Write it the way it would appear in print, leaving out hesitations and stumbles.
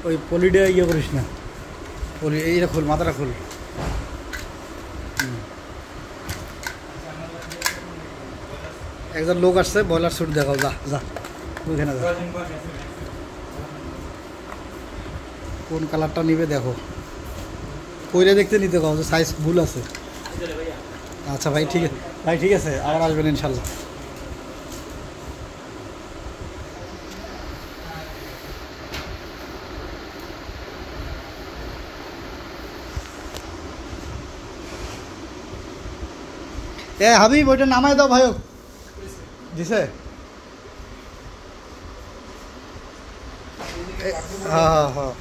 ওই পলিটা ইয়ে করিস না, পলি এইটা খুল, মাথাটা খুল। একজন লোক আসছে, বয়লার স্যুট দেখাও, যা যা ওইখানে যা। কোন কালারটা নিবে দেখো, পইরে দেখতে নিতে কও যে সাইজ ভুল আছে। আচ্ছা ভাই ঠিক আছে, ভাই ঠিক আছে, আবার আসবেন ইনশাল্লাহ। এ হাবিব ওইটা নামায় দাও ভাইও, দিছে। হ্যাঁ হ্যাঁ হ্যাঁ